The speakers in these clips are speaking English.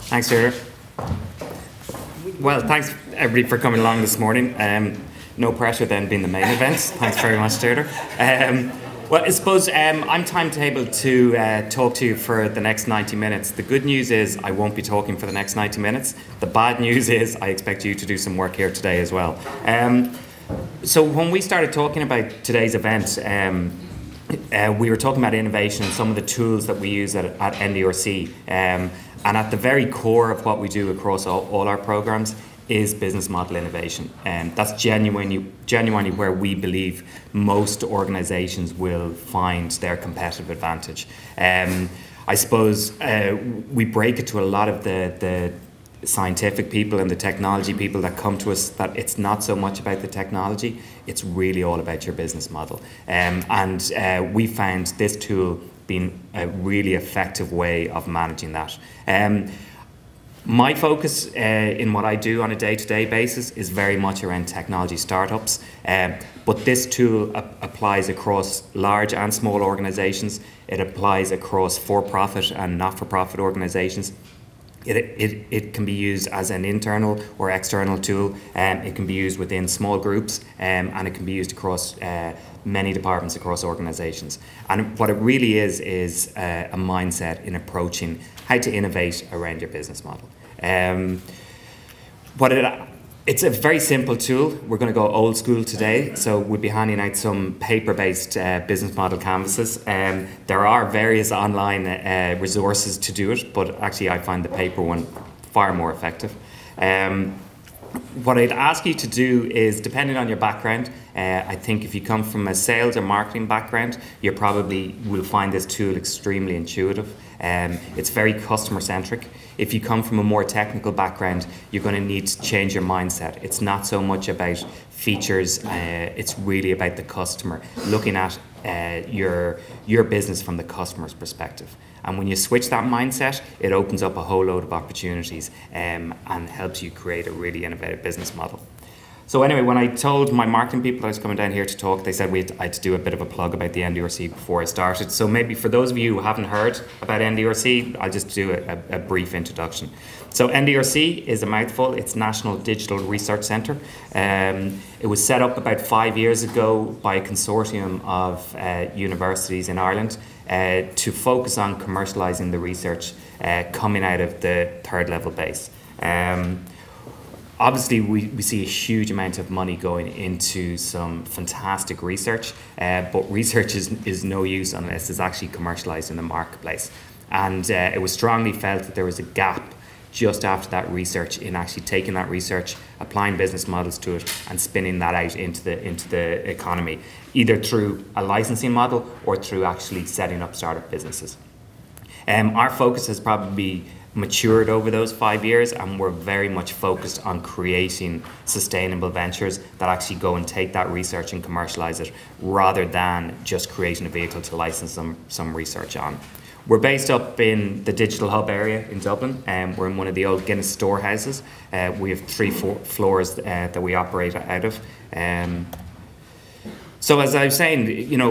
Thanks, Stuart. Well, thanks everybody for coming along this morning. No pressure then being the main event. Thanks very much, Stuart. Well, I suppose I'm timetabled to talk to you for the next 90 minutes. The good news is I won't be talking for the next 90 minutes. The bad news is I expect you to do some work here today as well. So when we started talking about today's event, we were talking about innovation and some of the tools that we use at NDRC. And at the very core of what we do across all our programs is business model innovation. And that's genuinely where we believe most organizations will find their competitive advantage. I suppose we break it to a lot of the scientific people and the technology people that come to us that it's not so much about the technology, it's really all about your business model. And we found this tool being a really effective way of managing that. My focus in what I do on a day-to-day basis is very much around technology startups, but this tool applies across large and small organizations. It applies across for-profit and not-for-profit organizations. It can be used as an internal or external tool. It can be used within small groups, and it can be used across many departments across organizations. And what it really is a mindset in approaching how to innovate around your business model. It's a very simple tool. We're going to go old school today, so we'll be handing out some paper-based business model canvases. There are various online resources to do it, but actually I find the paper one far more effective. What I'd ask you to do is, depending on your background, I think if you come from a sales or marketing background, you probably will find this tool extremely intuitive. It's very customer centric. If you come from a more technical background, you're going to need to change your mindset. It's not so much about features, it's really about the customer, looking at your business from the customer's perspective. And when you switch that mindset, it opens up a whole load of opportunities and helps you create a really innovative business model. So anyway, when I told my marketing people I was coming down here to talk, they said I had to do a bit of a plug about the NDRC before I started. So maybe for those of you who haven't heard about NDRC, I'll just do a brief introduction. So NDRC is a mouthful. It's National Digital Research Centre. It was set up about 5 years ago by a consortium of universities in Ireland to focus on commercialising the research coming out of the third level base. Obviously, we see a huge amount of money going into some fantastic research, but research is no use unless it's actually commercialised in the marketplace. And it was strongly felt that there was a gap just after that research in actually taking that research, applying business models to it, and spinning that out into the economy, either through a licensing model or through actually setting up startup businesses. Our focus has probably matured over those 5 years, and we're very much focused on creating sustainable ventures that actually go and take that research and commercialize it, rather than just creating a vehicle to license some research on. We're based up in the Digital Hub area in Dublin, and we're in one of the old Guinness storehouses. We have 3 floors that we operate out of. So as I was saying,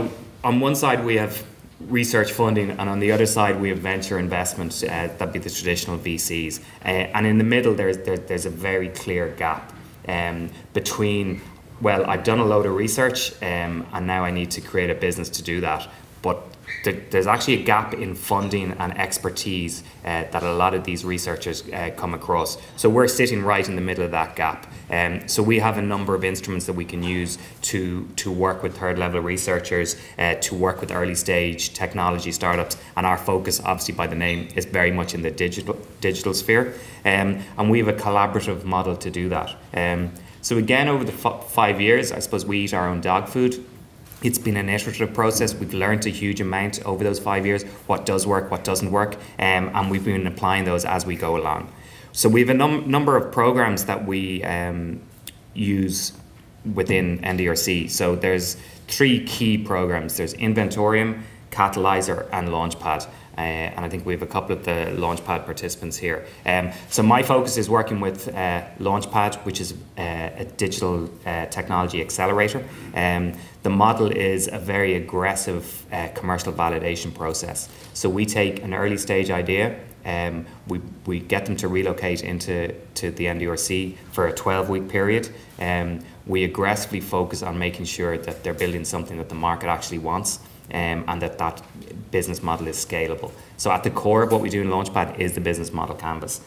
on one side we have research funding, and on the other side we have venture investment, that'd be the traditional VCs, and in the middle there's a very clear gap between, well, I've done a load of research and now I need to create a business to do that, but there's actually a gap in funding and expertise that a lot of these researchers come across. So we're sitting right in the middle of that gap. So we have a number of instruments that we can use to work with third level researchers, to work with early stage technology startups, and our focus, obviously by the name, is very much in the digital sphere. And we have a collaborative model to do that. So again, over the 5 years, I suppose we eat our own dog food. It's been an iterative process. We've learned a huge amount over those 5 years, what does work, what doesn't work, and we've been applying those as we go along. So we have a number of programs that we use within NDRC. So there's 3 key programs. There's Inventorium, Catalyzer, and LaunchPad. and I think we have a couple of the LaunchPad participants here. So my focus is working with LaunchPad, which is a digital technology accelerator. The model is a very aggressive commercial validation process. So we take an early stage idea, we get them to relocate into the NDRC for a 12-week period. We aggressively focus on making sure that they're building something that the market actually wants, and that business model is scalable. So at the core of what we do in LaunchPad is the business model canvas.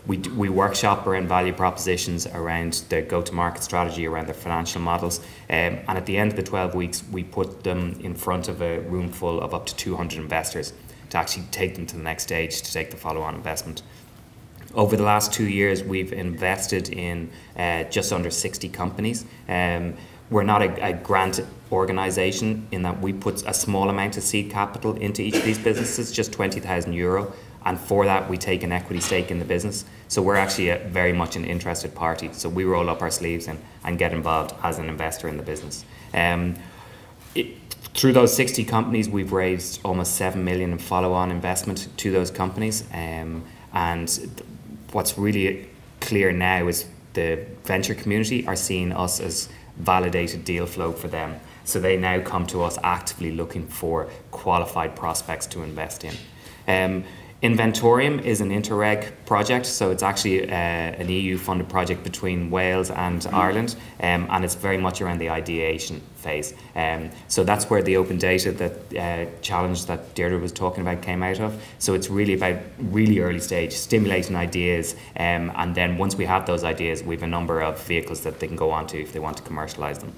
We workshop around value propositions, around their go-to-market strategy, around their financial models, and at the end of the 12 weeks we put them in front of a room full of up to 200 investors to actually take them to the next stage, to take the follow-on investment. Over the last 2 years, we've invested in just under 60 companies. We're not a grant organisation in that we put a small amount of seed capital into each of these businesses, just €20,000, and for that we take an equity stake in the business. So we're actually very much an interested party. So we roll up our sleeves and get involved as an investor in the business. Through those 60 companies, we've raised almost 7 million in follow-on investment to those companies. And what's really clear now is the venture community are seeing us as validated deal flow for them. So they now come to us actively looking for qualified prospects to invest in. Inventorium is an Interreg project, so it's actually an EU-funded project between Wales and Ireland, and it's very much around the ideation phase. So that's where the open data challenge that Deirdre was talking about came out of. So it's really about really early stage, stimulating ideas, and then once we have those ideas, we have a number of vehicles that they can go on to if they want to commercialise them.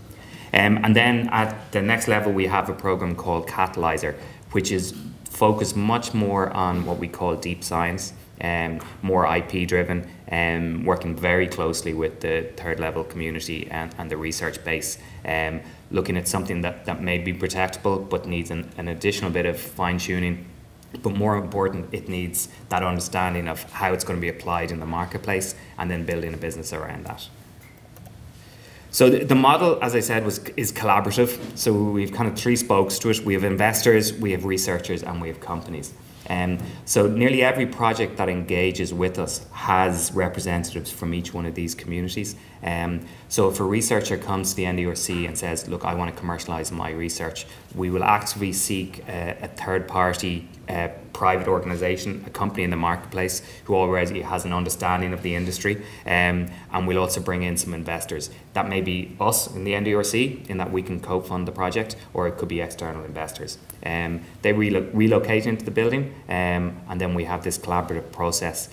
And then at the next level, we have a program called Catalyzer, which is focused much more on what we call deep science, more IP driven, working very closely with the third level community and the research base, looking at something that may be protectable but needs an additional bit of fine tuning. But more important, it needs that understanding of how it's going to be applied in the marketplace and then building a business around that. So the model, as I said, is collaborative. So we've kind of three spokes to it. We have investors, we have researchers, and we have companies. So nearly every project that engages with us has representatives from each one of these communities. So if a researcher comes to the NDRC and says, look, I want to commercialise my research, we will actively seek a third-party private organisation, a company in the marketplace who already has an understanding of the industry, and we'll also bring in some investors. That may be us in the NDRC, in that we can co-fund the project, or it could be external investors. They relocate into the building, and then we have this collaborative process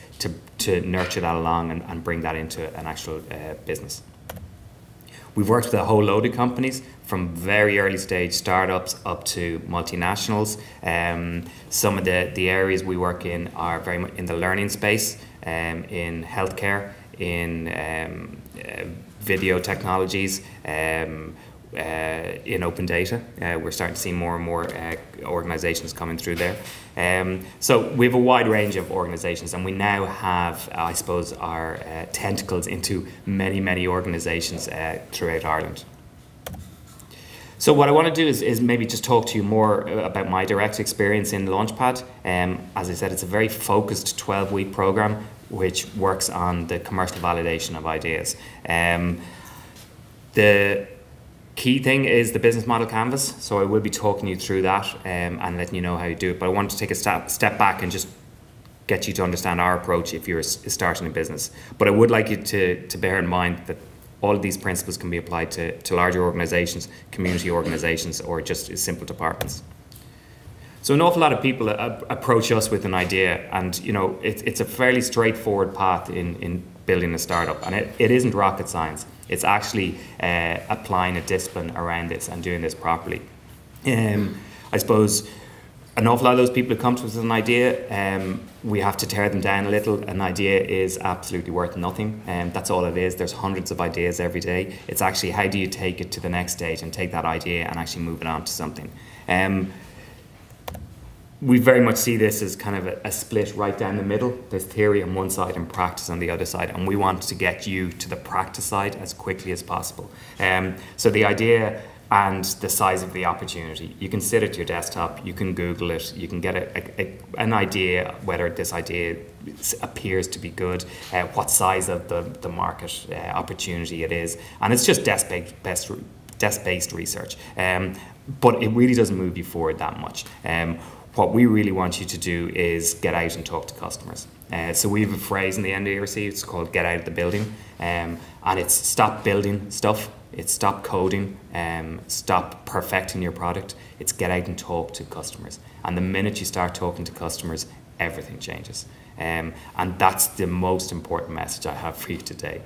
to nurture that along and bring that into an actual business. We've worked with a whole load of companies, from very early stage startups up to multinationals. Some of the areas we work in are very much in the learning space, in healthcare, in video technologies, in open data. We're starting to see more and more organisations coming through there. So we have a wide range of organisations, and we now have, I suppose, our tentacles into many, many organisations throughout Ireland. So what I want to do is maybe just talk to you more about my direct experience in LaunchPad. As I said, it's a very focused 12-week programme which works on the commercial validation of ideas. The key thing is the business model canvas, so I will be talking you through that and letting you know how you do it. But I want to take a step back and just get you to understand our approach if you're starting a business. But I would like you to bear in mind that all of these principles can be applied to larger organisations, community organisations, or just simple departments. So an awful lot of people approach us with an idea, and you know it's a fairly straightforward path in building a startup, and it isn't rocket science. It's actually applying a discipline around this and doing this properly. I suppose an awful lot of those people who come to us with an idea, we have to tear them down a little. An idea is absolutely worth nothing, and that's all it is. There's hundreds of ideas every day. It's actually how do you take it to the next stage and take that idea and actually move it on to something. We very much see this as kind of a split right down the middle. There's theory on one side and practice on the other side, and we want to get you to the practice side as quickly as possible. So the idea and the size of the opportunity. You can sit at your desktop, you can Google it, you can get an idea whether this idea appears to be good, what size of the market opportunity it is, and it's just desk-based research. But it really doesn't move you forward that much. What we really want you to do is get out and talk to customers. So we have a phrase in the NDRC, it's called get out of the building, and it's stop building stuff, it's stop coding, stop perfecting your product, it's get out and talk to customers. And the minute you start talking to customers, everything changes. And that's the most important message I have for you today.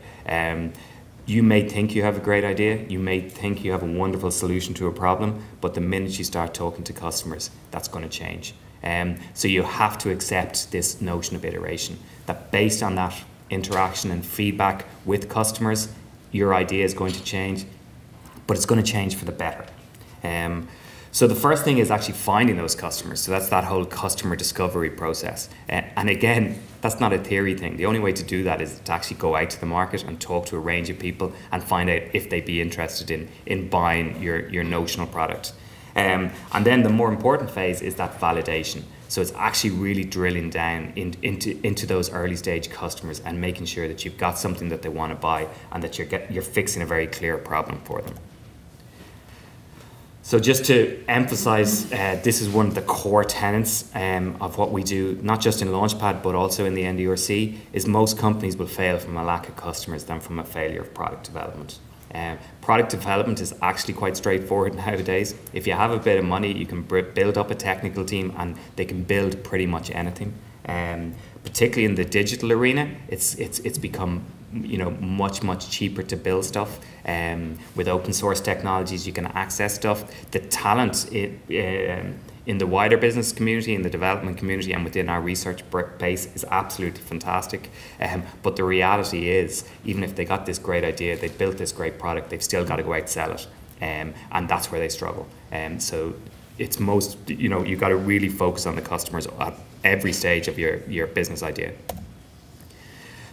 You may think you have a great idea, you may think you have a wonderful solution to a problem, but the minute you start talking to customers, that's going to change. So you have to accept this notion of iteration, that based on that interaction and feedback with customers, your idea is going to change, but it's going to change for the better. So the first thing is actually finding those customers. So that's that whole customer discovery process. And again, that's not a theory thing. The only way to do that is to actually go out to the market and talk to a range of people and find out if they'd be interested in buying your notional product. And then the more important phase is that validation. So it's actually really drilling down into those early stage customers and making sure that you've got something that they want to buy and that you're fixing a very clear problem for them. So just to emphasize, this is one of the core tenets of what we do, not just in LaunchPad, but also in the NDRC, is most companies will fail from a lack of customers than from a failure of product development. Product development is actually quite straightforward nowadays. If you have a bit of money, you can build up a technical team and they can build pretty much anything. Particularly in the digital arena, it's become much cheaper to build stuff. With open source technologies, you can access stuff. The talent in the wider business community, in the development community, and within our research base is absolutely fantastic. But the reality is, even if they got this great idea, they built this great product, they've still got to go out and sell it, and that's where they struggle. So it's you've got to really focus on the customers at every stage of your business idea.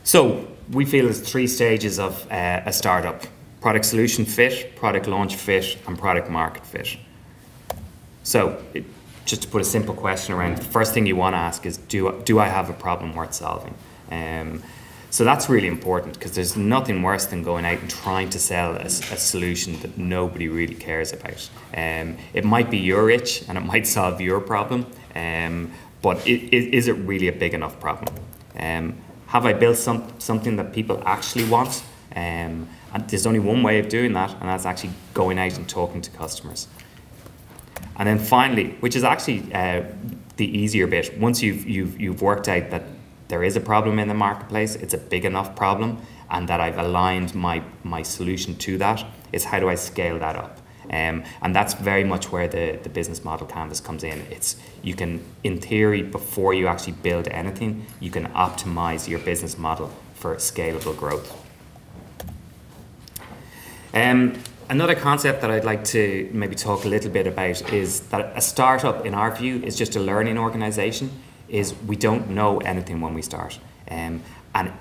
So we feel there's 3 stages of a startup: product solution fit, product launch fit, and product market fit. So just to put a simple question around, the first thing you want to ask is, do I have a problem worth solving? So that's really important, because there's nothing worse than going out and trying to sell a solution that nobody really cares about. It might be your itch and it might solve your problem, but is it really a big enough problem? Have I built something that people actually want? And there's only one way of doing that, and that's actually going out and talking to customers. And then finally, which is actually the easier bit, once you've worked out that there is a problem in the marketplace, it's a big enough problem, and that I've aligned my solution to that, is how do I scale that up? And that's very much where the business model canvas comes in. You can, in theory, before you actually build anything, you can optimize your business model for scalable growth. Another concept that I'd like to maybe talk a little bit about is that a startup, in our view, is just a learning organization. We don't know anything when we start. And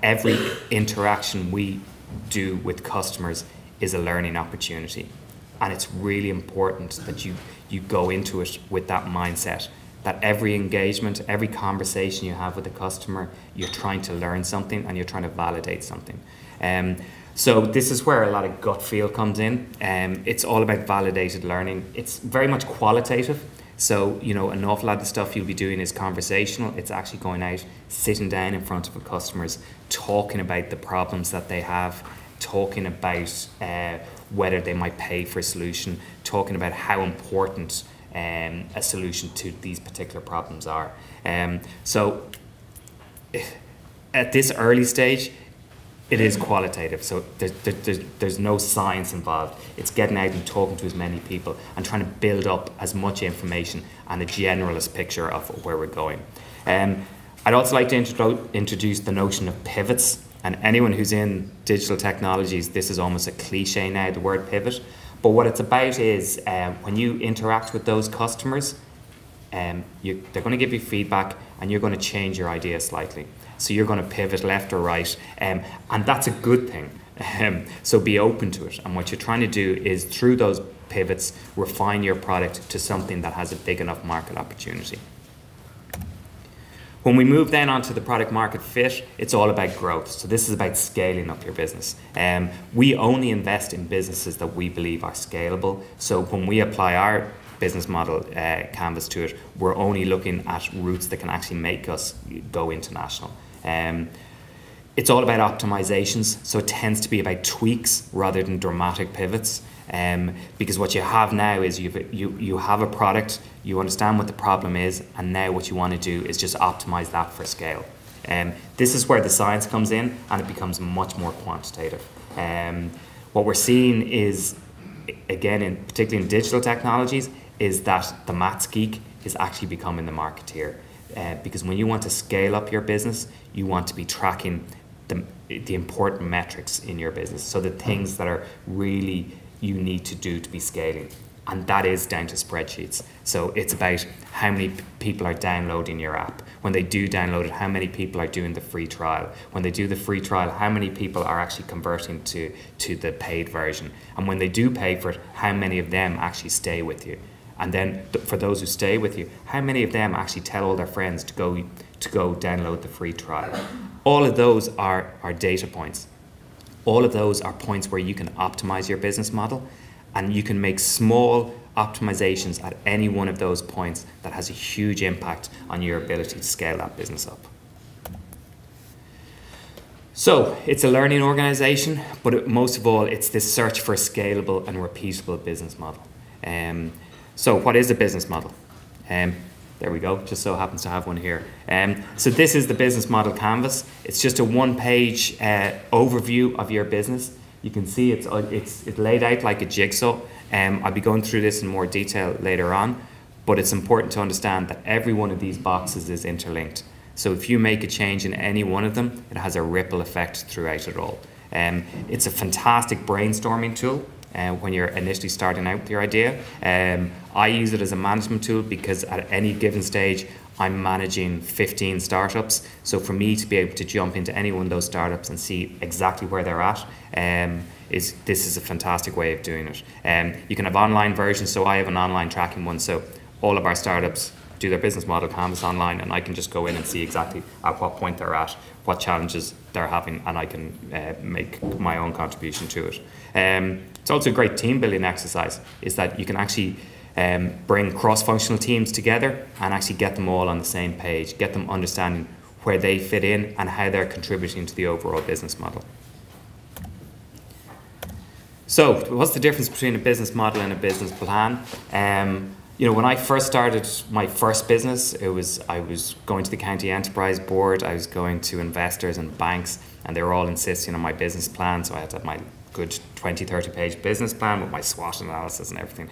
every interaction we do with customers is a learning opportunity. And it's really important that you go into it with that mindset, that every engagement, every conversation you have with a customer, you're trying to learn something and you're trying to validate something. So this is where a lot of gut feel comes in. It's all about validated learning. It's very much qualitative. So, an awful lot of the stuff you'll be doing is conversational. It's actually going out, sitting down in front of the customers, talking about the problems that they have, talking about whether they might pay for a solution, talking about how important a solution to these particular problems are. So at this early stage, it is qualitative, so there's no science involved. It's getting out and talking to as many people and trying to build up as much information and a generalist picture of where we're going. I'd also like to introduce the notion of pivots. And anyone who's in digital technologies, this is almost a cliche now, the word pivot. But what it's about is when you interact with those customers, they're going to give you feedback and you're going to change your idea slightly. So you're going to pivot left or right, and that's a good thing. So be open to it. And what you're trying to do is, through those pivots, refine your product to something that has a big enough market opportunity. When we move then onto the product market fit, it's all about growth. So this is about scaling up your business. We only invest in businesses that we believe are scalable. So when we apply our business model canvas to it, we're only looking at routes that can actually make us go international. It's all about optimizations, so it tends to be about tweaks rather than dramatic pivots. Because what you have now is you have a product, you understand what the problem is, and now what you want to do is just optimize that for scale. This is where the science comes in, and it becomes much more quantitative. What we're seeing is, again, particularly in digital technologies, is that the maths geek is actually becoming the marketeer. Because when you want to scale up your business, you want to be tracking the important metrics in your business. So the things that are really you need to do to be scaling. And that is down to spreadsheets. So it's about how many people are downloading your app. When they do download it, how many people are doing the free trial. When they do the free trial, how many people are actually converting to the paid version. And when they do pay for it, how many of them actually stay with you. And then for those who stay with you, how many of them actually tell all their friends to go download the free trial. All of those are data points. All of those are points where you can optimize your business model, and you can make small optimizations at any one of those points that has a huge impact on your ability to scale that business up. So it's a learning organization, but most of all, it's this search for a scalable and repeatable business model. So what is a business model? There we go, just so happens to have one here. So this is the business model canvas. It's just a one-page overview of your business. You can see it's laid out like a jigsaw. I'll be going through this in more detail later on, but it's important to understand that every one of these boxes is interlinked. So if you make a change in any one of them, it has a ripple effect throughout it all. It's a fantastic brainstorming tool. When you're initially starting out with your idea. I use it as a management tool because at any given stage I'm managing 15 startups. So for me to be able to jump into any one of those startups and see exactly where they're at, this is a fantastic way of doing it. You can have online versions, so I have an online tracking one, so all of our startups do their business model canvas online, and I can just go in and see exactly at what point they're at, what challenges they're having, and I can make my own contribution to it. It's also a great team building exercise, is that you can actually bring cross-functional teams together and actually get them all on the same page, get them understanding where they fit in and how they're contributing to the overall business model. So what's the difference between a business model and a business plan? You know, when I first started my first business, I was going to the county enterprise board, I was going to investors and banks, and they were all insisting on my business plan. So I had to have my good 20, 30 page business plan with my SWOT analysis and everything.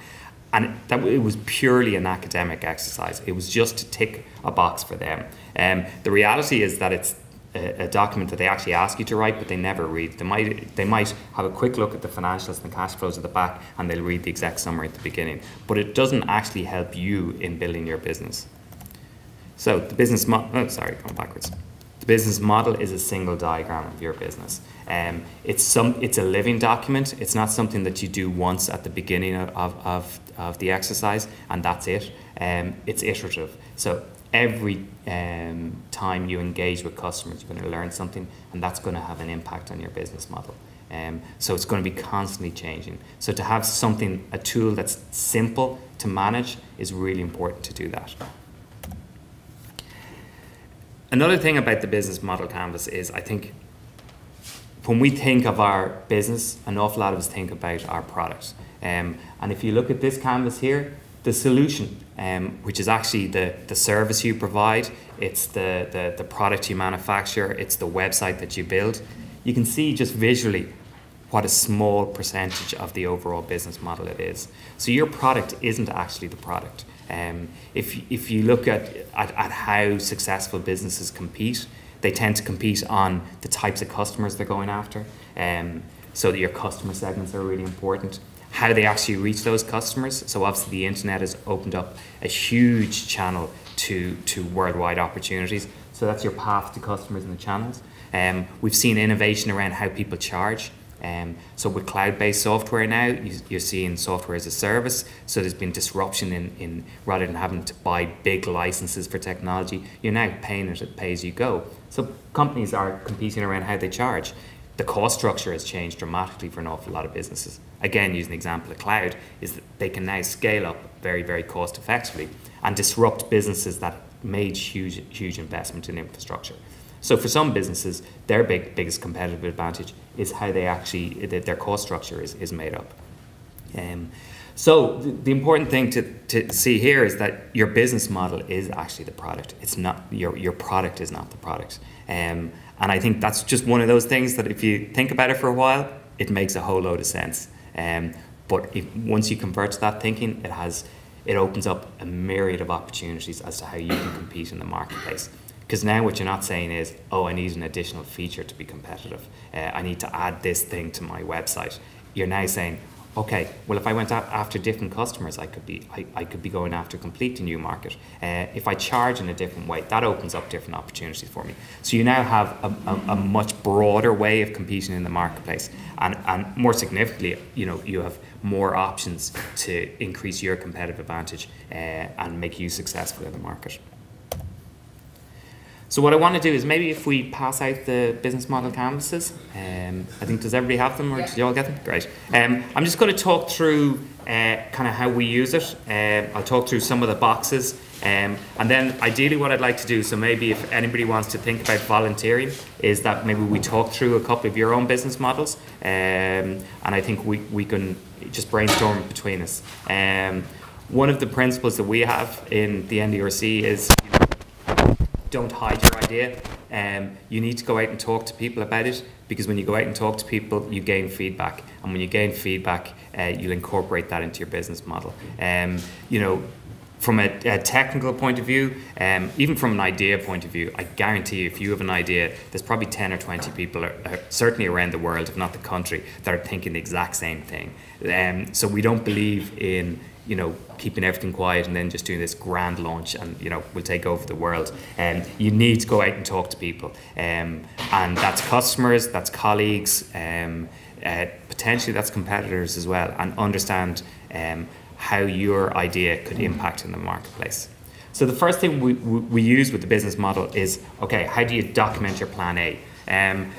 And it was purely an academic exercise. It was just to tick a box for them. The reality is that it's a document that they actually ask you to write, but they never read. They might have a quick look at the financials and the cash flows at the back, and they'll read the exec summary at the beginning. But it doesn't actually help you in building your business. So the business model, going backwards. The business model is a single diagram of your business. It's a living document. It's not something that you do once at the beginning of the exercise, and that's it. It's iterative. So every time you engage with customers, you're going to learn something, and that's going to have an impact on your business model. So it's going to be constantly changing. So to have a tool that's simple to manage is really important to do that. Another thing about the business model canvas is, I think, when we think of our business, an awful lot of us think about our product. And if you look at this canvas here, the solution, which is actually the service you provide, it's the product you manufacture, it's the website that you build, you can see just visually what a small percentage of the overall business model it is. So your product isn't actually the product. If you look at how successful businesses compete, they tend to compete on the types of customers they're going after. So that your customer segments are really important. How they actually reach those customers. So obviously the internet has opened up a huge channel to worldwide opportunities. So that's your path to customers and the channels. We've seen innovation around how people charge. So with cloud-based software now, you're seeing software as a service. So there's been disruption in rather than having to buy big licenses for technology, you're now paying it at pay as you go. So companies are competing around how they charge. The cost structure has changed dramatically for an awful lot of businesses. Again, using the example of cloud, is that they can now scale up very, very cost effectively and disrupt businesses that made huge investment in infrastructure. So for some businesses, their biggest competitive advantage is how they actually, their cost structure is made up. So the important thing to see here is that your business model is actually the product. It's not, your product is not the product. And I think that's just one of those things that if you think about it for a while, it makes a whole load of sense. But once you convert to that thinking, it opens up a myriad of opportunities as to how you can compete in the marketplace. Because now what you're not saying is, oh, I need an additional feature to be competitive. I need to add this thing to my website. You're now saying, okay, well, if I went after different customers, I could be going after a completely new market. If I charge in a different way, that opens up different opportunities for me. So you now have a much broader way of competing in the marketplace, and more significantly, you have more options to increase your competitive advantage and make you successful in the market. So what I want to do is maybe if we pass out the business model canvases, I think, does everybody have them, or did you all get them? Great. I'm just going to talk through kind of how we use it. I'll talk through some of the boxes, and then ideally what I'd like to do, so maybe if anybody wants to think about volunteering, is that maybe we talk through a couple of your own business models, and I think we can just brainstorm between us. One of the principles that we have in the NDRC is, don't hide your idea. You need to go out and talk to people about it, because when you go out and talk to people, you gain feedback, and when you gain feedback, you'll incorporate that into your business model. From a technical point of view, even from an idea point of view, I guarantee you, if you have an idea, there's probably 10 or 20 people, certainly around the world, if not the country, that are thinking the exact same thing. So we don't believe in keeping everything quiet and then just doing this grand launch and we'll take over the world. You need to go out and talk to people, and that's customers, that's colleagues, potentially that's competitors as well, and understand how your idea could impact in the marketplace. So the first thing we use with the business model is, okay, how do you document your plan A? And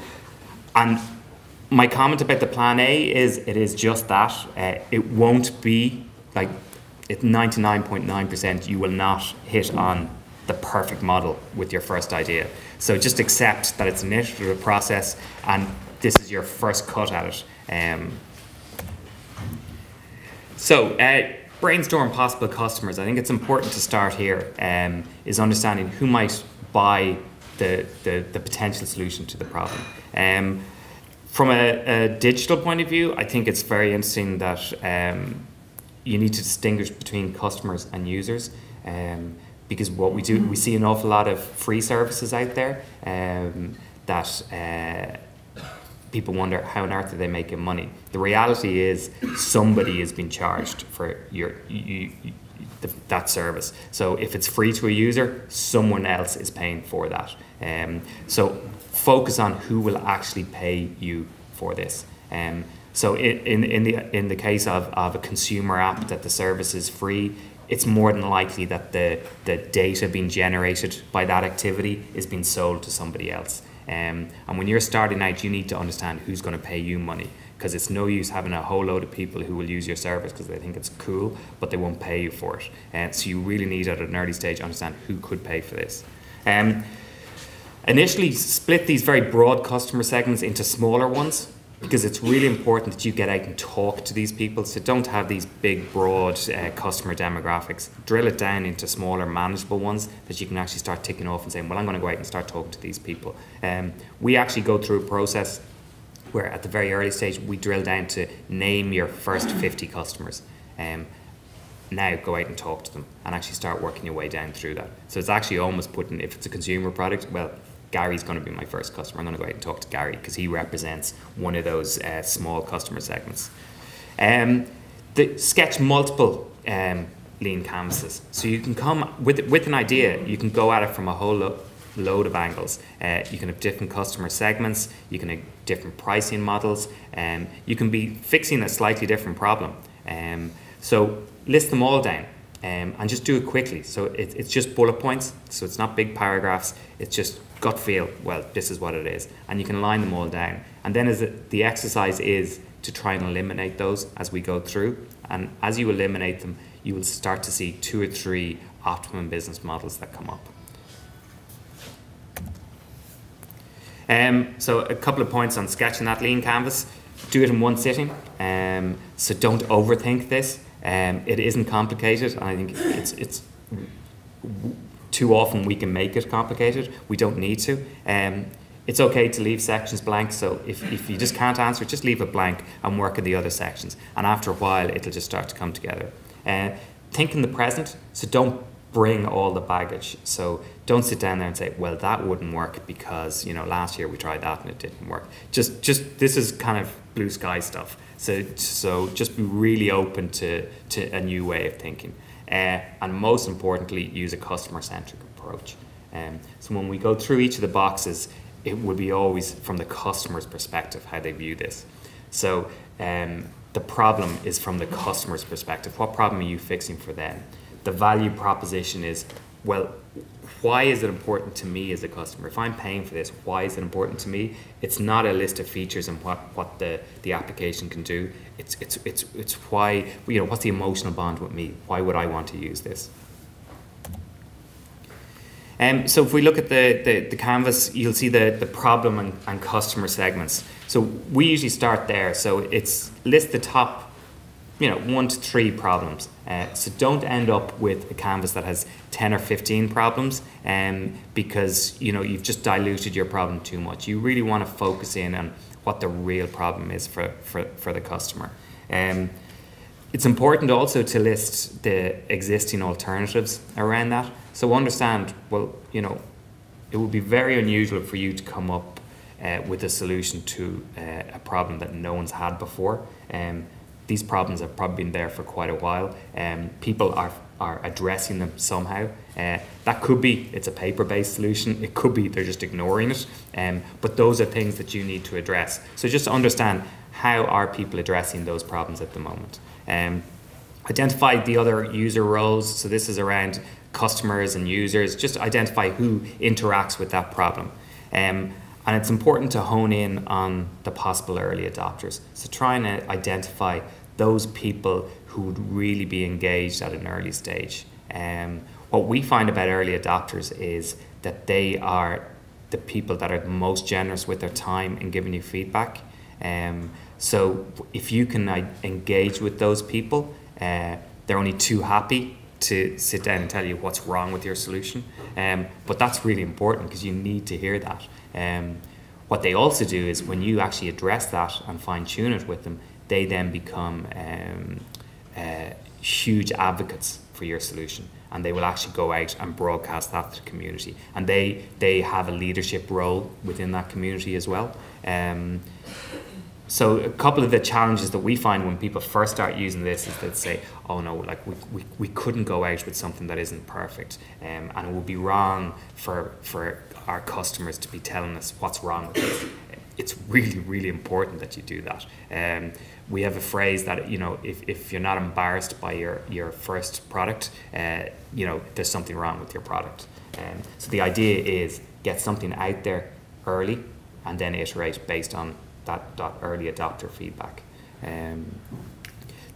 my comment about the plan A is, it is just that. It won't be like, it's 99.9% you will not hit on the perfect model with your first idea. So just accept that it's an iterative process and this is your first cut at it. So brainstorm possible customers. I think it's important to start here, is understanding who might buy the potential solution to the problem. From a digital point of view, I think it's very interesting that you need to distinguish between customers and users, because what we do, we see an awful lot of free services out there that people wonder, how on earth are they making money? The reality is somebody has been charged for that service. So if it's free to a user, someone else is paying for that. So focus on who will actually pay you for this. So in the case of a consumer app that the service is free, it's more than likely that the data being generated by that activity is being sold to somebody else. And when you're starting out, you need to understand who's going to pay you money, because it's no use having a whole load of people who will use your service because they think it's cool, but they won't pay you for it. So you really need at an early stage to understand who could pay for this. Initially, split these very broad customer segments into smaller ones, because it's really important that you get out and talk to these people. So don't have these big, broad customer demographics. Drill it down into smaller, manageable ones that you can actually start ticking off and saying, well, I'm going to go out and start talking to these people. We actually go through a process where at the very early stage, we drill down to name your first 50 customers. Now go out and talk to them and actually start working your way down through that. So it's actually almost putting, if it's a consumer product, well, Gary's going to be my first customer. I'm going to go out and talk to Gary because he represents one of those small customer segments. Sketch multiple lean canvases. So you can come with an idea. You can go at it from a whole load of angles. You can have different customer segments, you can have different pricing models, and you can be fixing a slightly different problem. So list them all down and just do it quickly. So it's just bullet points, so it's not big paragraphs, it's just gut feel, well, this is what it is. And you can line them all down. And then the exercise is to try and eliminate those as we go through. And as you eliminate them, you will start to see 2 or 3 optimum business models that come up. So a couple of points on sketching that lean canvas. Do it in one sitting. So don't overthink this. It isn't complicated. I think it's too often we can make it complicated. We don't need to. It's okay to leave sections blank, so if you just can't answer it, just leave it blank and work in the other sections. And after a while, it'll just start to come together. Think in the present, so don't bring all the baggage. So don't sit down there and say, well, that wouldn't work because, you know, last year we tried that and it didn't work. Just this is kind of blue sky stuff. So just be really open to a new way of thinking. And most importantly, use a customer-centric approach. So when we go through each of the boxes, it would be always from the customer's perspective, how they view this. So the problem is from the customer's perspective. What problem are you fixing for them? The value proposition is, well, why is it important to me as a customer? If I'm paying for this, why is it important to me? It's not a list of features and what the application can do. It's why, you know, what's the emotional bond with me? Why would I want to use this? So if we look at the canvas, you'll see the problem and customer segments. So we usually start there. So it's list the top, you know, 1 to 3 problems. So don't end up with a canvas that has 10 or 15 problems, because, you know, you've just diluted your problem too much. You really want to focus in on what the real problem is for the customer. It's important also to list the existing alternatives around that. So understand, well, you know, it would be very unusual for you to come up with a solution to a problem that no one's had before. These problems have probably been there for quite a while. People are addressing them somehow. That could be it's a paper-based solution. It could be they're just ignoring it. But those are things that you need to address. So just understand, how are people addressing those problems at the moment? Identify the other user roles. So this is around customers and users. Just identify who interacts with that problem. And it's important to hone in on the possible early adopters. So try and identify those people who would really be engaged at an early stage. What we find about early adopters is that they are the people that are the most generous with their time in giving you feedback. So if you can engage with those people, they're only too happy to sit down and tell you what's wrong with your solution. But that's really important because you need to hear that. What they also do is when you actually address that and fine-tune it with them, they then become huge advocates for your solution, and they will actually go out and broadcast that to the community, and they have a leadership role within that community as well. So a couple of the challenges that we find when people first start using this is they'd say, oh no, like we couldn't go out with something that isn't perfect, and it would be wrong for our customers to be telling us what's wrong with it. It's really, really important that you do that. We have a phrase that, you know, if you're not embarrassed by your first product, you know, there's something wrong with your product. So the idea is get something out there early and then iterate based on that early adopter feedback.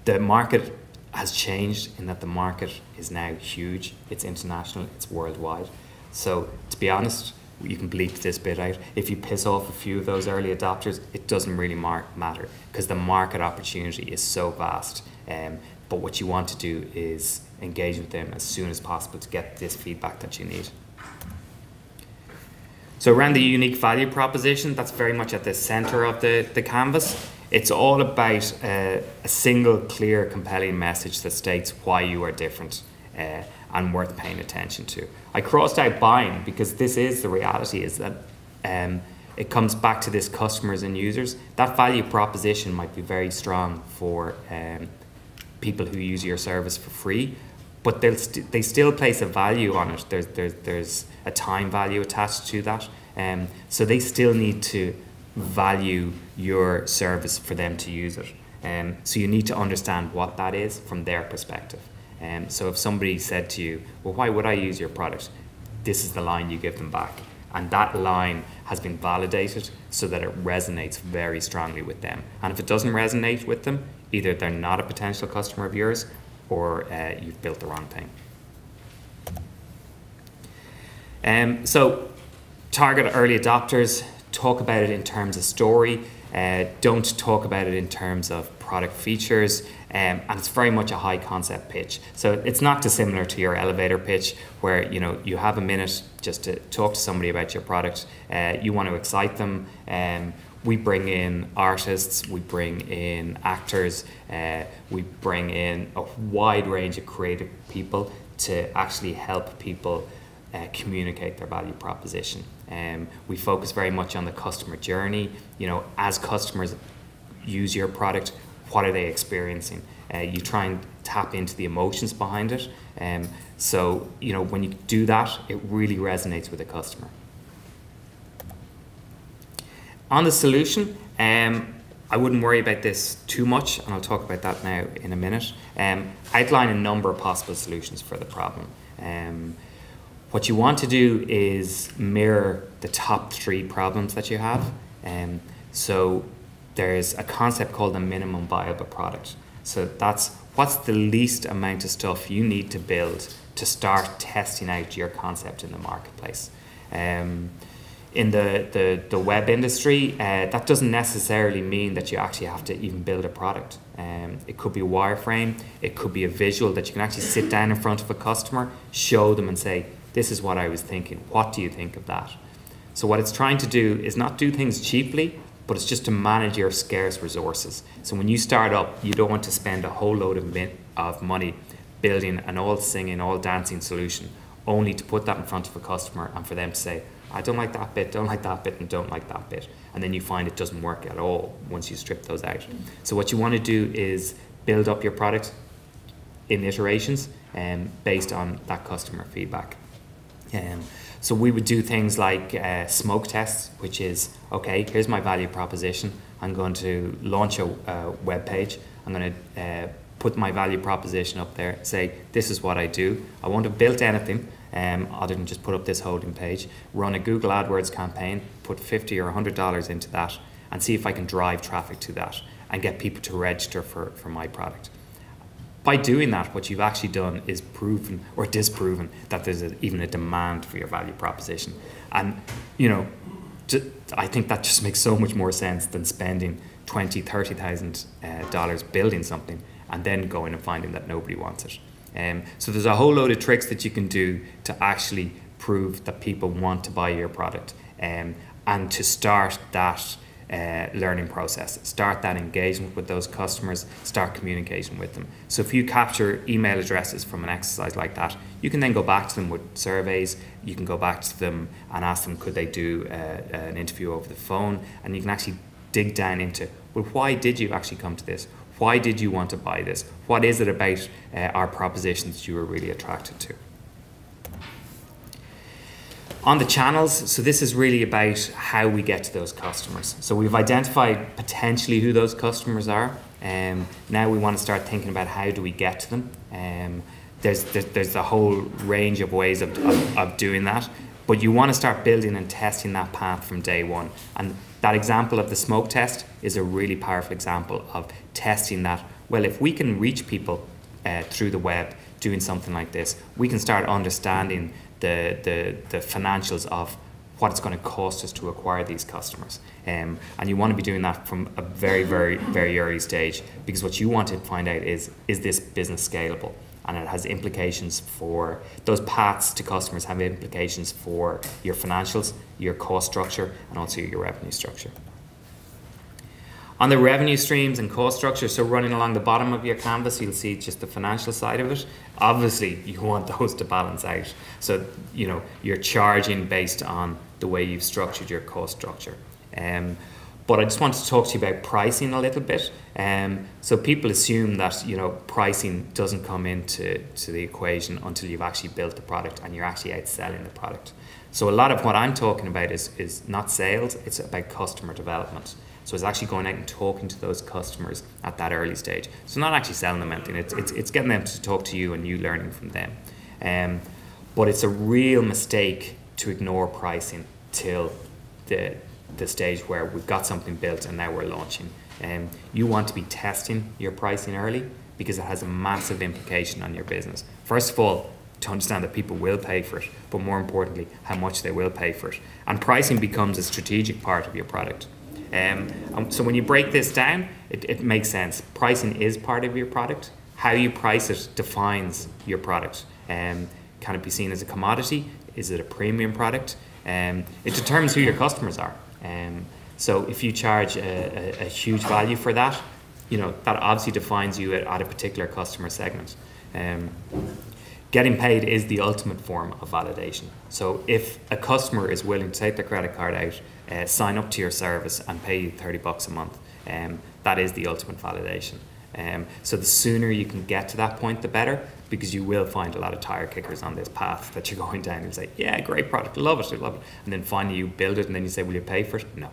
The market has changed in that the market is now huge. It's international, it's worldwide. So to be honest, you can bleep this bit out. If you piss off a few of those early adopters, it doesn't really matter because the market opportunity is so vast. But what you want to do is engage with them as soon as possible to get this feedback that you need. So around the unique value proposition, that's very much at the center of the canvas. It's all about a single, clear, compelling message that states why you are different and worth paying attention to. I crossed out buying because this is the reality, is that it comes back to this customers and users. That value proposition might be very strong for people who use your service for free, but they still place a value on it. There's a time value attached to that. So they still need to value your service for them to use it. So you need to understand what that is from their perspective. So if somebody said to you, well, why would I use your product? This is the line you give them back. And that line has been validated so that it resonates very strongly with them. And if it doesn't resonate with them, either they're not a potential customer of yours or you've built the wrong thing. So target early adopters, talk about it in terms of story, don't talk about it in terms of product features, and it's very much a high concept pitch. So it's not dissimilar to your elevator pitch where you have a minute just to talk to somebody about your product. You want to excite them. We bring in artists, we bring in actors, we bring in a wide range of creative people to actually help people communicate their value proposition. We focus very much on the customer journey. As customers use your product, what are they experiencing? You try and tap into the emotions behind it. So when you do that, it really resonates with the customer. On the solution, I wouldn't worry about this too much, and I'll talk about that now in a minute. Outline a number of possible solutions for the problem. What you want to do is mirror the top 3 problems that you have. So there's a concept called a minimum viable product. So that's what's the least amount of stuff you need to build to start testing out your concept in the marketplace. In the web industry, that doesn't necessarily mean that you actually have to even build a product. It could be a wireframe, it could be a visual that you can actually sit down in front of a customer, show them and say, this is what I was thinking, what do you think of that? So what it's trying to do is not do things cheaply, but it's just to manage your scarce resources. So when you start up, you don't want to spend a whole load of money building an all singing, all dancing solution, only to put that in front of a customer and for them to say, I don't like that bit, don't like that bit, and don't like that bit. And then you find it doesn't work at all once you strip those out. So what you want to do is build up your product in iterations based on that customer feedback. So we would do things like smoke tests, which is, okay, here's my value proposition. I'm going to launch a web page. I'm going to put my value proposition up there, say, this is what I do. I won't have built anything other than just put up this holding page, run a Google AdWords campaign, put $50 or $100 into that, and see if I can drive traffic to that and get people to register for my product. By doing that, what you've actually done is proven or disproven that there's even a demand for your value proposition. And, I think that just makes so much more sense than spending $20,000, $30,000 building something and then going and finding that nobody wants it. So there's a whole load of tricks that you can do to actually prove that people want to buy your product and to start that learning process, start that engagement with those customers, start communicating with them. So if you capture email addresses from an exercise like that, you can then go back to them with surveys, you can go back to them and ask them could they do an interview over the phone, and you can actually dig down into, well, why did you actually come to this? Why did you want to buy this? What is it about our proposition that you were really attracted to? On the channels, so this is really about how we get to those customers. So we've identified potentially who those customers are. Now we want to start thinking about how do we get to them. There's a whole range of ways of doing that, but you want to start building and testing that path from day one. And that example of the smoke test is a really powerful example of testing that. Well, if we can reach people through the web doing something like this, we can start understanding the financials of what it's going to cost us to acquire these customers. And you want to be doing that from a very, very, very early stage, because what you want to find out is this business scalable? And it has implications for, those paths to customers have implications for your financials, your cost structure, and also your revenue structure. On the revenue streams and cost structure, so running along the bottom of your canvas, you'll see just the financial side of it. Obviously, you want those to balance out. So, you're charging based on the way you've structured your cost structure. But I just wanted to talk to you about pricing a little bit. So people assume that pricing doesn't come into the equation until you've actually built the product and you're actually out selling the product. So a lot of what I'm talking about is not sales, it's about customer development. So it's actually going out and talking to those customers at that early stage. So not actually selling them anything, it's getting them to talk to you and you learning from them. But it's a real mistake to ignore pricing till the stage where we've got something built and now we're launching. You want to be testing your pricing early because it has a massive implication on your business. First of all, to understand that people will pay for it, but more importantly, how much they will pay for it. And pricing becomes a strategic part of your product. So when you break this down, it makes sense. Pricing is part of your product. How you price it defines your product. Can it be seen as a commodity? Is it a premium product? It determines who your customers are. So if you charge a huge value for that, that obviously defines you at a particular customer segment. Getting paid is the ultimate form of validation. So if a customer is willing to take their credit card out, sign up to your service and pay you $30 a month, that is the ultimate validation. So the sooner you can get to that point, the better, because you will find a lot of tire kickers on this path that you're going down and say, yeah, great product, love it, I love it. And then finally you build it and then you say, will you pay for it? No.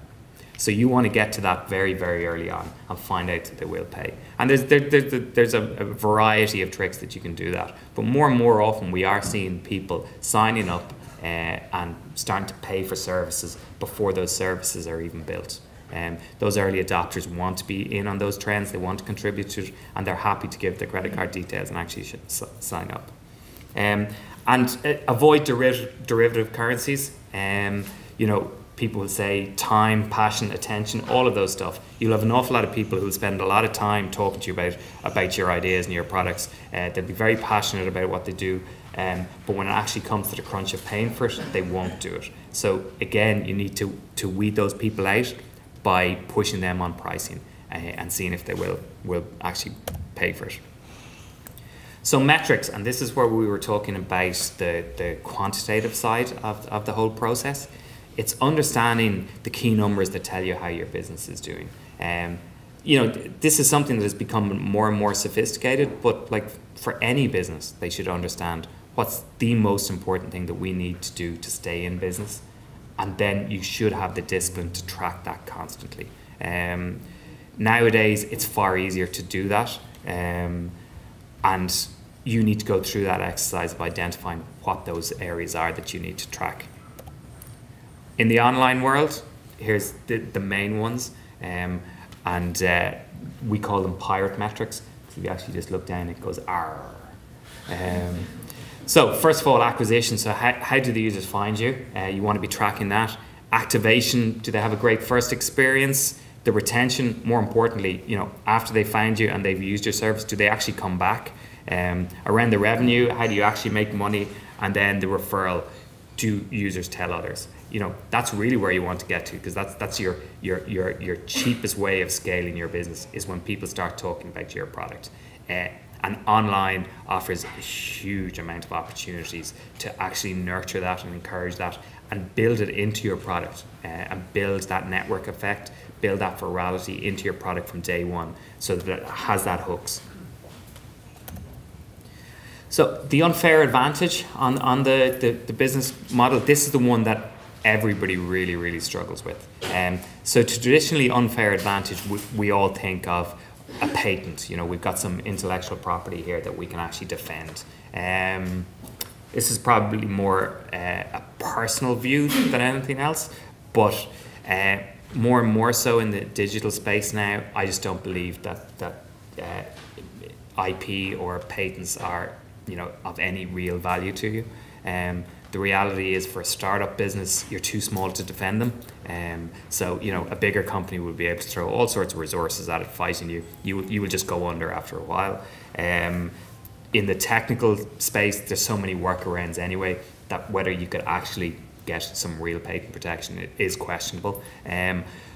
So you want to get to that very, very early on and find out that they will pay. And there's a variety of tricks that you can do that. But more and more often we are seeing people signing up and starting to pay for services before those services are even built. Those early adopters want to be in on those trends, they want to contribute to it, and they're happy to give their credit card details and actually should sign up. And avoid derivative currencies. People will say time, passion, attention, all of those stuff. You'll have an awful lot of people who will spend a lot of time talking to you about your ideas and your products. They'll be very passionate about what they do, but when it actually comes to the crunch of paying for it, they won't do it. So again, you need to weed those people out by pushing them on pricing and seeing if they will actually pay for it. So metrics, and this is where we were talking about the quantitative side of the whole process. It's understanding the key numbers that tell you how your business is doing. This is something that has become more and more sophisticated, but like for any business, they should understand what's the most important thing that we need to do to stay in business. And then you should have the discipline to track that constantly. Nowadays, it's far easier to do that. And you need to go through that exercise of identifying what those areas are that you need to track. In the online world, here's the main ones, and we call them pirate metrics. So if you actually just look down, it goes R. So first of all, acquisition. So how do the users find you? You want to be tracking that. Activation, do they have a great first experience? The retention, more importantly, after they find you and they've used your service, do they actually come back? Around the revenue, how do you actually make money? And then the referral, do users tell others? That's really where you want to get to, because that's your cheapest way of scaling your business, is when people start talking about your product. And online offers a huge amount of opportunities to actually nurture that and encourage that and build it into your product, and build that network effect, build that virality into your product from day one so that it has that hooks. So the unfair advantage on the business model, this is the one that everybody really, really struggles with. So traditionally, unfair advantage, we all think of a patent. We've got some intellectual property here that we can actually defend. This is probably more a personal view than anything else, but more and more so in the digital space now, I just don't believe that IP or patents are of any real value to you. The reality is, for a startup business, you're too small to defend them. So a bigger company will be able to throw all sorts of resources at it, fighting you. You will just go under after a while. In the technical space, there's so many workarounds anyway that whether you could actually get some real patent protection is questionable.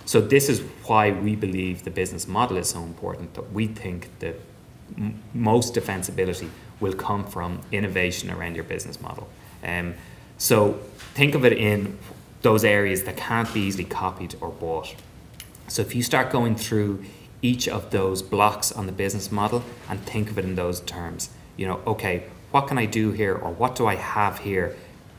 So this is why we believe the business model is so important, that we think that most defensibility will come from innovation around your business model. So think of it in those areas that can't be easily copied or bought. So if you start going through each of those blocks on the business model and think of it in those terms, okay, what can I do here, or what do I have here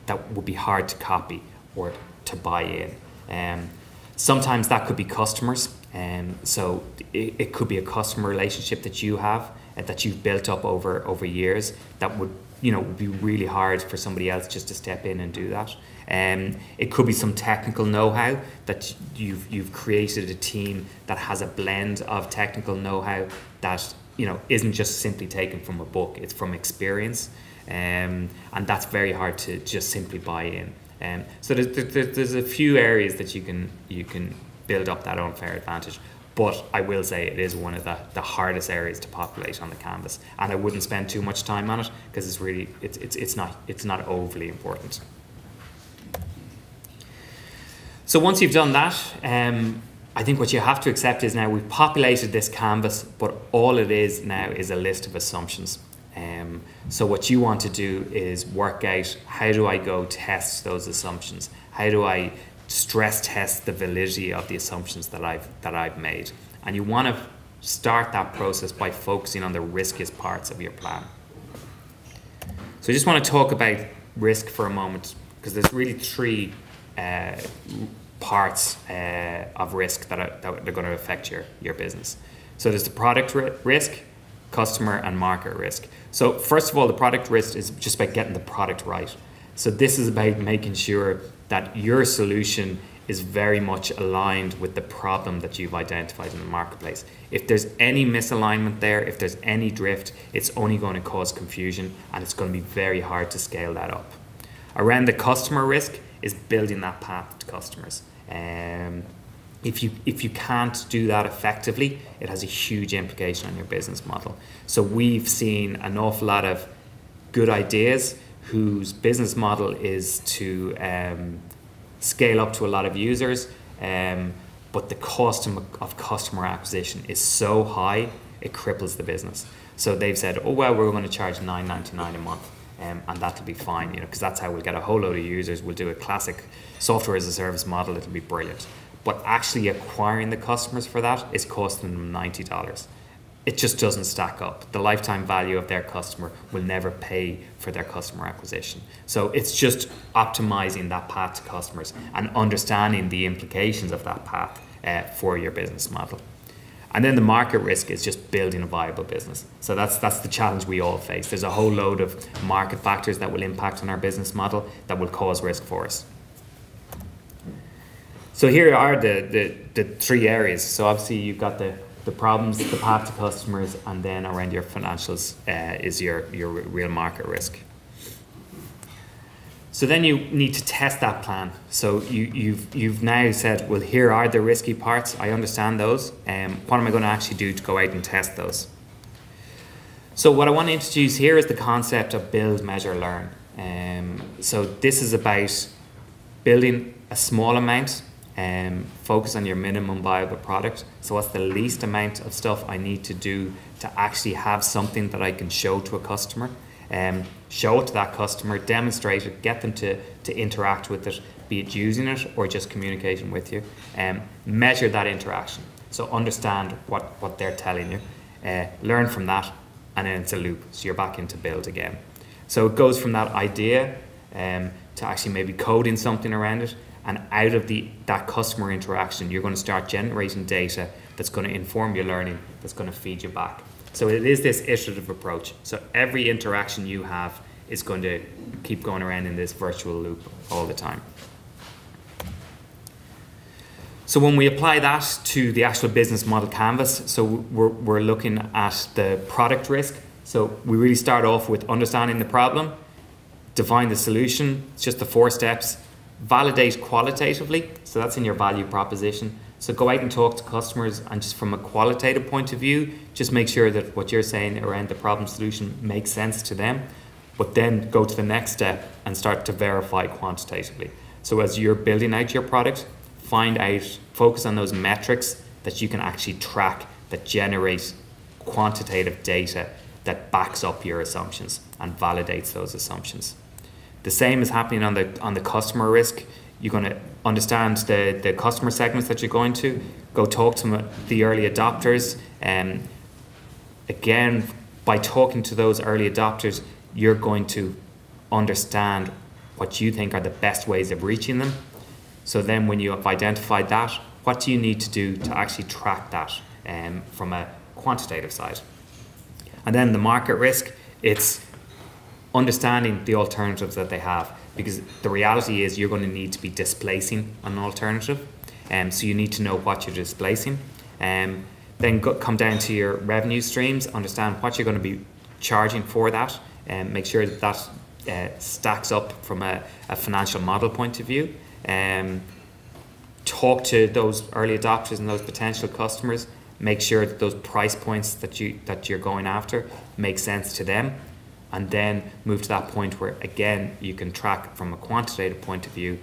that would be hard to copy or to buy in? Sometimes that could be customers, so it could be a customer relationship that you have that you've built up over years that would be really hard for somebody else just to step in and do that. It could be some technical know-how that you've created a team that has a blend of technical know-how that isn't just simply taken from a book, it's from experience, and that's very hard to just simply buy in. So there's a few areas that you can build up that unfair advantage. But I will say it is one of the hardest areas to populate on the canvas, and I wouldn't spend too much time on it because it's not overly important. So once you've done that, I think what you have to accept is now we've populated this canvas, but all it is now is a list of assumptions. So what you want to do is work out, how do I go test those assumptions? How do I stress test the validity of the assumptions that I've made? And you want to start that process by focusing on the riskiest parts of your plan. So I just want to talk about risk for a moment, because there's really three parts of risk that are going to affect your business. So there's the product risk, customer and market risk. So first of all, the product risk is just about getting the product right. So this is about making sure that your solution is very much aligned with the problem that you've identified in the marketplace. If there's any misalignment there, if there's any drift, it's only going to cause confusion, and it's going to be very hard to scale that up. Around the customer risk is building that path to customers. If you can't do that effectively, it has a huge implication on your business model. So we've seen an awful lot of good ideas whose business model is to scale up to a lot of users, but the cost of customer acquisition is so high, it cripples the business. So they've said, oh well, we're going to charge $9.99 a month, and that'll be fine, because that's how we'll get a whole load of users. We'll do a classic software as a service model, it'll be brilliant. But actually acquiring the customers for that is costing them $90. It just doesn't stack up. The lifetime value of their customer will never pay for their customer acquisition. So it's just optimizing that path to customers and understanding the implications of that path for your business model. And then the market risk is just building a viable business. So that's the challenge we all face. There's a whole load of market factors that will impact on our business model that will cause risk for us. So here are the three areas. So obviously you've got the problems, the path to customers, and then around your financials is your real market risk. So then you need to test that plan. So you've now said, well, here are the risky parts. I understand those. What am I going to actually do to go out and test those? So what I want to introduce here is the concept of build, measure, learn. So this is about building a small amount. Focus on your minimum viable product. So what's the least amount of stuff I need to do to actually have something that I can show to a customer? Show it to that customer, demonstrate it, get them to interact with it, be it using it or just communicating with you. Measure that interaction. So understand what they're telling you. Learn from that, and then it's a loop. So you're back into build again. So it goes from that idea to actually maybe coding something around it. And out of that customer interaction, you're going to start generating data that's going to inform your learning, that's going to feed you back. So it is this iterative approach. So every interaction you have is going to keep going around in this virtual loop all the time. So when we apply that to the actual business model canvas, so we're looking at the product risk. So we really start off with understanding the problem, define the solution. It's just the 4 steps. Validate qualitatively, so that's in your value proposition. So go out and talk to customers, and just from a qualitative point of view, just make sure that what you're saying around the problem solution makes sense to them, but then go to the next step and start to verify quantitatively. So as you're building out your product, focus on those metrics that you can actually track, that generate quantitative data that backs up your assumptions and validates those assumptions. The same is happening on the customer risk. You're going to understand the customer segments that you're going to, go talk to the early adopters. Again, by talking to those early adopters, you're going to understand what you think are the best ways of reaching them. So then when you have identified that, what do you need to do to actually track that from a quantitative side? And then the market risk, it's understanding the alternatives that they have, because the reality is you're going to need to be displacing an alternative. So you need to know what you're displacing. Then come down to your revenue streams, understand what you're going to be charging for that, and make sure that that stacks up from a financial model point of view. Talk to those early adopters and those potential customers. Make sure that those price points that you're going after make sense to them, and then move to that point where again you can track from a quantitative point of view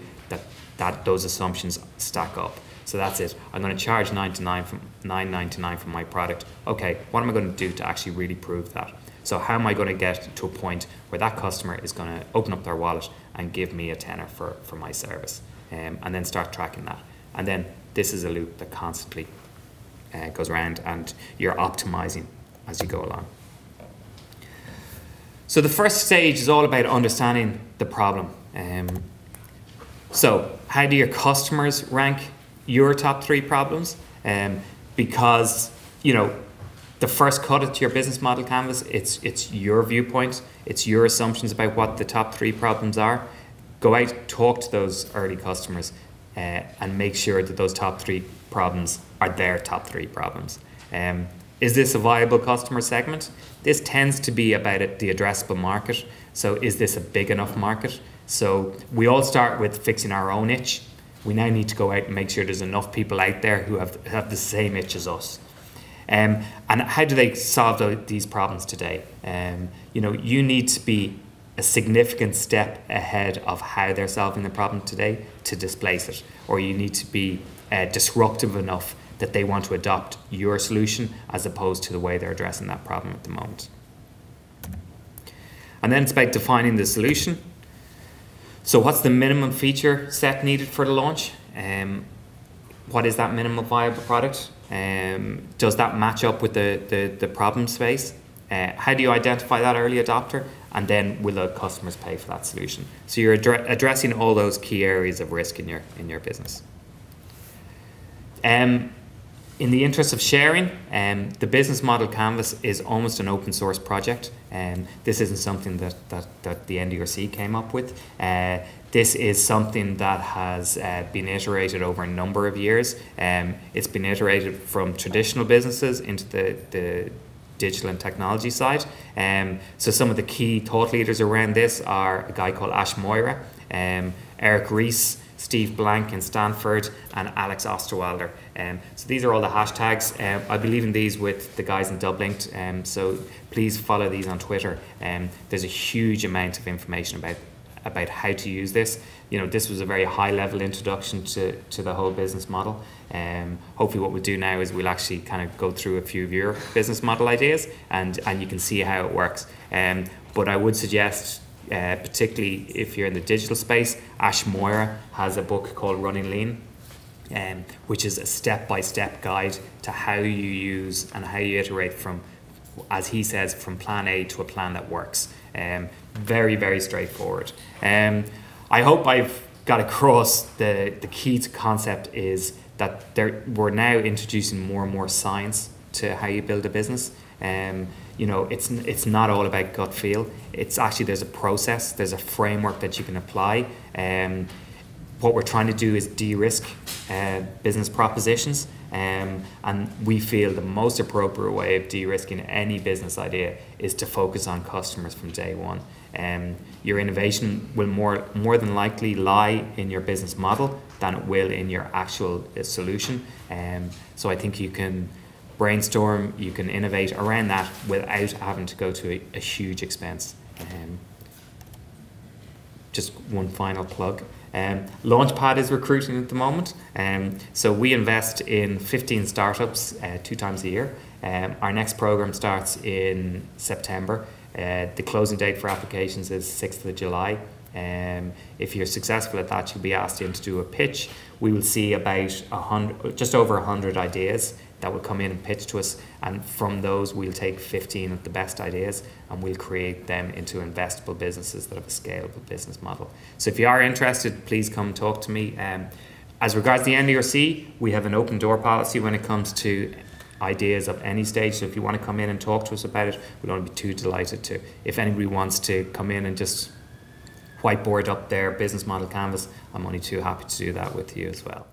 that those assumptions stack up. So that's it. I'm going to charge $9.99 for my product. Okay, what am I going to do to actually really prove that? So how am I going to get to a point where that customer is going to open up their wallet and give me a tenner for my service, and then start tracking that. And then this is a loop that constantly goes around, and you're optimizing as you go along. So the first stage is all about understanding the problem. So how do your customers rank your top 3 problems? Because the first cut at your business model canvas, it's your viewpoint, it's your assumptions about what the top 3 problems are. Go out, talk to those early customers, and make sure that those top 3 problems are their top 3 problems. Is this a viable customer segment? This tends to be about the addressable market. So is this a big enough market? So we all start with fixing our own itch. We now need to go out and make sure there's enough people out there who have the same itch as us. And how do they solve these problems today? You need to be a significant step ahead of how they're solving the problem today to displace it, or you need to be disruptive enough that they want to adopt your solution as opposed to the way they're addressing that problem at the moment. And then it's about defining the solution. So what's the minimum feature set needed for the launch? What is that minimum viable product? Does that match up with the problem space? How do you identify that early adopter? And then will the customers pay for that solution? So you're addressing all those key areas of risk in your business. In the interest of sharing, the business model canvas is almost an open source project. This isn't something that the NDRC came up with. This is something that has been iterated over a number of years. It's been iterated from traditional businesses into the digital and technology side. So some of the key thought leaders around this are a guy called Ash Moira, Eric Rees, Steve Blank in Stanford, and Alex Osterwalder. So these are all the hashtags. I believe in these with the guys in Dublinked, so please follow these on Twitter. There's a huge amount of information about how to use this. This was a very high level introduction to the whole business model. Hopefully what we'll do now is we'll actually kind of go through a few of your business model ideas, and you can see how it works. But I would suggest, particularly if you're in the digital space, Ash Moira has a book called Running Lean, which is a step-by-step guide to how you use and how you iterate from, as he says, from plan A to a plan that works. Very, very straightforward. I hope I've got across the key to concept is that we're now introducing more and more science to how you build a business. It's not all about gut feel. It's actually, there's a process, there's a framework that you can apply. What we're trying to do is de-risk business propositions, and we feel the most appropriate way of de-risking any business idea is to focus on customers from day one. Your innovation will more than likely lie in your business model than it will in your actual solution. So I think you can brainstorm, you can innovate around that without having to go to a huge expense. Just one final plug. LaunchPad is recruiting at the moment. So we invest in 15 startups 2 times a year. Our next program starts in September. The closing date for applications is 6th of July. If you're successful at that, you'll be asked in to do a pitch. We will see about just over 100 ideas that will come in and pitch to us, and from those we'll take 15 of the best ideas and we'll create them into investable businesses that have a scalable business model. So if you are interested, please come talk to me. As regards the NDRC, we have an open door policy when it comes to ideas of any stage. So if you want to come in and talk to us about it, we'd only be too delighted to. If anybody wants to come in and just whiteboard up their business model canvas, I'm only too happy to do that with you as well.